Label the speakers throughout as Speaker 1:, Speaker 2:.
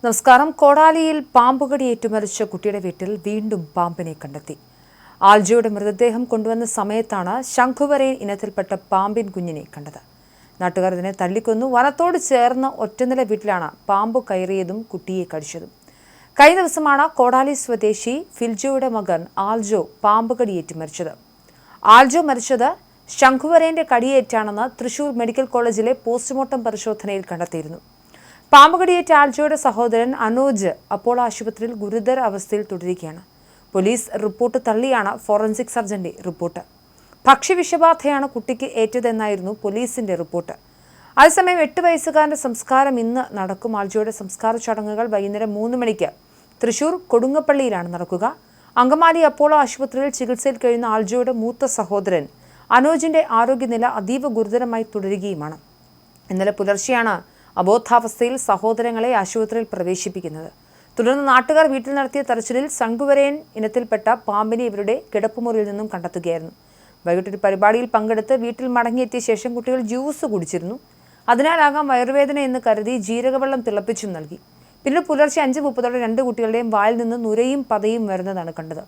Speaker 1: നമസ്കാരം. കോടാലിയിൽ പാമ്പുകടിയേറ്റു മരിച്ച കുട്ടിയുടെ വീട്ടിൽ വീണ്ടും പാമ്പിനെ കണ്ടെത്തി. ആൽജോയുടെ മൃതദേഹം കൊണ്ടുവന്ന സമയത്താണ് ശംഖുവരയൻ ഇനത്തിൽപ്പെട്ട പാമ്പിൻ കുഞ്ഞിനെ കണ്ടത്. നാട്ടുകാർ ഇതിനെ തല്ലിക്കൊന്നു. വനത്തോട് ചേർന്ന ഒറ്റനില വീട്ടിലാണ് പാമ്പ് കയറിയതും കുട്ടിയെ കടിച്ചതും. കഴിഞ്ഞ ദിവസമാണ് കോടാലി സ്വദേശി ഫിൽജോയുടെ മകൻ ആൽജോ പാമ്പുകടിയേറ്റ് മരിച്ചത്. ആൽജോ മരിച്ചത് ശംഖുവരയന്റെ കടിയേറ്റാണെന്ന് തൃശൂർ മെഡിക്കൽ കോളേജിലെ പോസ്റ്റ്മോർട്ടം പരിശോധനയിൽ കണ്ടെത്തിയിരുന്നു. പാമ്പുകടിയേറ്റ ആൽജോയുടെ സഹോദരൻ അനോജ് അപ്പോളോ ആശുപത്രിയിൽ ഗുരുതര അവസ്ഥയിൽ തുടരുകയാണ്. പോലീസ് റിപ്പോർട്ട് തള്ളിയാണ് ഫോറൻസിക് സർജന്റെ റിപ്പോർട്ട്. ഭക്ഷ്യവിഷബാധയാണ് കുട്ടിക്ക് ഏറ്റതെന്നായിരുന്നു പോലീസിന്റെ റിപ്പോർട്ട്. അതേസമയം 8 വയസ്സുകാരന്റെ സംസ്കാരം ഇന്ന് നടക്കും. ആൽജോയുടെ സംസ്കാര ചടങ്ങുകൾ വൈകുന്നേരം 3 മണിക്ക് തൃശൂർ കൊടുങ്ങപ്പള്ളിയിലാണ് നടക്കുക. അങ്കമാലി അപ്പോളോ ആശുപത്രിയിൽ ചികിത്സയിൽ കഴിയുന്ന ആൽജോയുടെ മൂത്ത സഹോദരൻ അനോജിന്റെ ആരോഗ്യനില അതീവ ഗുരുതരമായി തുടരുകയുമാണ്. ഇന്നലെ പുലർച്ചെയാണ് അബോധാവസ്ഥയിൽ സഹോദരങ്ങളെ ആശുപത്രിയിൽ പ്രവേശിപ്പിക്കുന്നത്. തുടർന്ന് നാട്ടുകാർ വീട്ടിൽ നടത്തിയ തെരച്ചിലിൽ ശംഖുവരയൻ ഇനത്തിൽപ്പെട്ട പാമ്പിനെ ഇവരുടെ കിടപ്പുമുറിയിൽ നിന്നും കണ്ടെത്തുകയായിരുന്നു. വൈകിട്ടൊരു പരിപാടിയിൽ പങ്കെടുത്ത് വീട്ടിൽ മടങ്ങിയെത്തിയ ശേഷം കുട്ടികൾ ജ്യൂസ് കുടിച്ചിരുന്നു. അതിനാലാകാം വയറുവേദന എന്ന് കരുതി ജീരകവെള്ളം തിളപ്പിച്ചും നൽകി. പിന്നീട് പുലർച്ചെ 5:30 2 കുട്ടികളുടെയും വായിൽ നിന്ന് നുരയും പതയും വരുന്നതാണ് കണ്ടത്.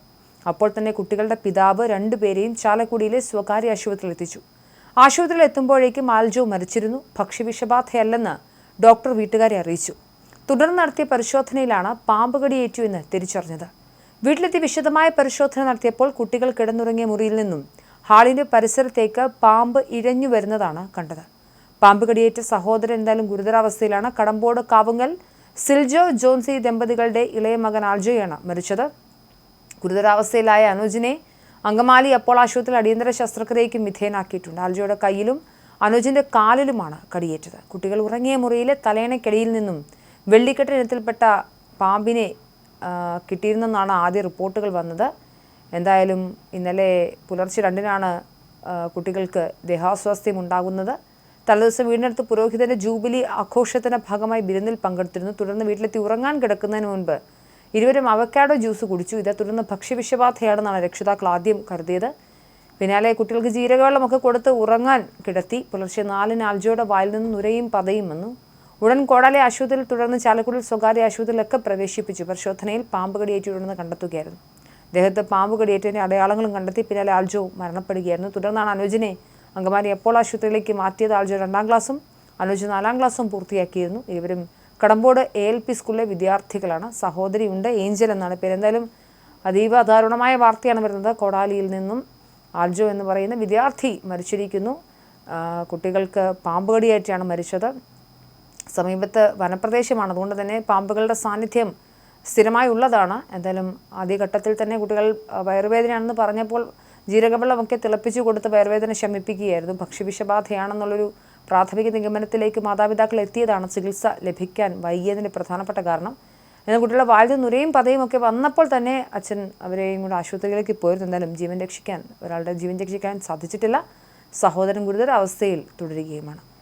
Speaker 1: അപ്പോൾ തന്നെ കുട്ടികളുടെ പിതാവ് 2 പേരെയും ചാലക്കുടിയിലെ സ്വകാര്യ ആശുപത്രിയിൽ എത്തിച്ചു. ആശുപത്രിയിൽ എത്തുമ്പോഴേക്കും ആൽജോ മരിച്ചിരുന്നു. ഭക്ഷ്യവിഷബാധയല്ലെന്ന് ഡോക്ടർ വീട്ടുകാരെ അറിയിച്ചു. തുടർന്ന് നടത്തിയ പരിശോധനയിലാണ് പാമ്പ് കടിയേറ്റു എന്ന് തിരിച്ചറിഞ്ഞത്. വീട്ടിലെത്തി വിശദമായ പരിശോധന നടത്തിയപ്പോൾ കുട്ടികൾ കിടന്നുറങ്ങിയ മുറിയിൽ നിന്നും ഹാളിന്റെ പരിസരത്തേക്ക് പാമ്പ് ഇഴഞ്ഞു വരുന്നതാണ് കണ്ടത്. പാമ്പ് കടിയേറ്റ സഹോദരൻ എന്തായാലും ഗുരുതരാവസ്ഥയിലാണ്. കടമ്പോട് കാവുങ്ങൽ സിൽജോ ജോൺസി ദമ്പതികളുടെ ഇളയ മകൻ ആൽജോയാണ് മരിച്ചത്. ഗുരുതരാവസ്ഥയിലായ അനോജിനെ അങ്കമാലി അപ്പോളോ ആശുപത്രിയിൽ അടിയന്തര ശസ്ത്രക്രിയയ്ക്കും വിധേയനാക്കിയിട്ടുണ്ട്. ആൽജോയുടെ കയ്യിലും അനോജിന്റെ കാലിലുമാണ് കടിയേറ്റത്. കുട്ടികൾ ഉറങ്ങിയ മുറിയിലെ തലയണയ്ക്കടിയിൽ നിന്നും വെള്ളിക്കെട്ട് ഇനത്തിൽപ്പെട്ട പാമ്പിനെ കിട്ടിയിരുന്നെന്നാണ് ആദ്യ റിപ്പോർട്ടുകൾ വന്നത്. എന്തായാലും ഇന്നലെ പുലർച്ചെ 2-നാണ് കുട്ടികൾക്ക് ദേഹാസ്വാസ്ഥ്യം ഉണ്ടാകുന്നത്. തലേദിവസം വീടിനടുത്ത് പുരോഹിതന്റെ ജൂബിലി ആഘോഷത്തിന്റെ ഭാഗമായി വിരുന്നിൽ പങ്കെടുത്തിരുന്നു. തുടർന്ന് വീട്ടിലെത്തി ഉറങ്ങാൻ കിടക്കുന്നതിന് മുൻപ് ഇരുവരും അവക്കാഡോ ജ്യൂസ് കുടിച്ചു. ഇതേ തുടർന്ന് ഭക്ഷ്യവിഷബാധയാണെന്നാണ് രക്ഷിതാക്കൾ ആദ്യം കരുതിയത്. പിന്നാലെ കുട്ടികൾക്ക് ജീരകവെള്ളമൊക്കെ കൊടുത്ത് ഉറങ്ങാൻ കിടത്തി. പുലർച്ചെ 4-ന് ആൽജോയുടെ വായിൽ നിന്ന് നുരയും പതയും വന്നു. ഉടൻ കോടാലി ആശുപത്രിയിൽ, തുടർന്ന് ചാലക്കുടിയിൽ സ്വകാര്യ ആശുപത്രിയിലൊക്കെ പ്രവേശിപ്പിച്ചു. പരിശോധനയിൽ പാമ്പ് കടിയേറ്റിട്ടുണ്ടെന്ന് കണ്ടെത്തുകയായിരുന്നു. ദേഹത്ത് പാമ്പ് കടിയേറ്റതിന്റെ അടയാളങ്ങളും കണ്ടെത്തി. പിന്നാലെ ആൽജോ മരണപ്പെടുകയായിരുന്നു. തുടർന്നാണ് അനോജിനെ അങ്കമാലി അപ്പോളോ ആശുപത്രിയിലേക്ക് മാറ്റിയത്. ആൽജോ 2-ാം ക്ലാസ്സും അനോജ് 4-ാം ക്ലാസ്സും പൂർത്തിയാക്കിയിരുന്നു. ഇരുവരും കടമ്പോട് ALP സ്കൂളിലെ വിദ്യാർത്ഥികളാണ്. സഹോദരിയുണ്ട്, ഏഞ്ചൽ എന്നാണ് പേര്. എന്തായാലും അതീവ ദാരുണമായ വാർത്തയാണ് വരുന്നത്. കോടാലിയിൽ നിന്നും ആൽജോ എന്ന് പറയുന്ന വിദ്യാർത്ഥി മരിച്ചിരിക്കുന്നു. കുട്ടികൾക്ക് പാമ്പ് കടിയേറ്റാണ് മരിച്ചത്. സമീപത്ത് വനപ്രദേശമാണ്, അതുകൊണ്ട് തന്നെ പാമ്പുകളുടെ സാന്നിധ്യം സ്ഥിരമായി ഉള്ളതാണ്. എന്തായാലും ആദ്യഘട്ടത്തിൽ തന്നെ കുട്ടികൾ വയറുവേദനയാണെന്ന് പറഞ്ഞപ്പോൾ ജീരകവെള്ളമൊക്കെ തിളപ്പിച്ചു കൊടുത്ത് വയറുവേദന ശമിപ്പിക്കുകയായിരുന്നു. ഭക്ഷ്യവിഷബാധയാണെന്നുള്ളൊരു പ്രാഥമിക നിഗമനത്തിലേക്ക് മാതാപിതാക്കൾ എത്തിയതാണ്. ചികിത്സ ലഭിക്കാൻ വൈകിയതിൻ്റെ പ്രധാനപ്പെട്ട കാരണം. എന്നാൽ കുട്ടികളുടെ വായിൽ നുരയും പതയും ഒക്കെ വന്നപ്പോൾ തന്നെ അച്ഛൻ അവരെയും കൂടെ ആശുപത്രിയിലേക്ക് പോയിരുന്നു. എന്തായാലും ഒരാളുടെ ജീവൻ രക്ഷിക്കാൻ സാധിച്ചിട്ടില്ല. സഹോദരൻ ഗുരുതര അവസ്ഥയിൽ തുടരുകയുമാണ്.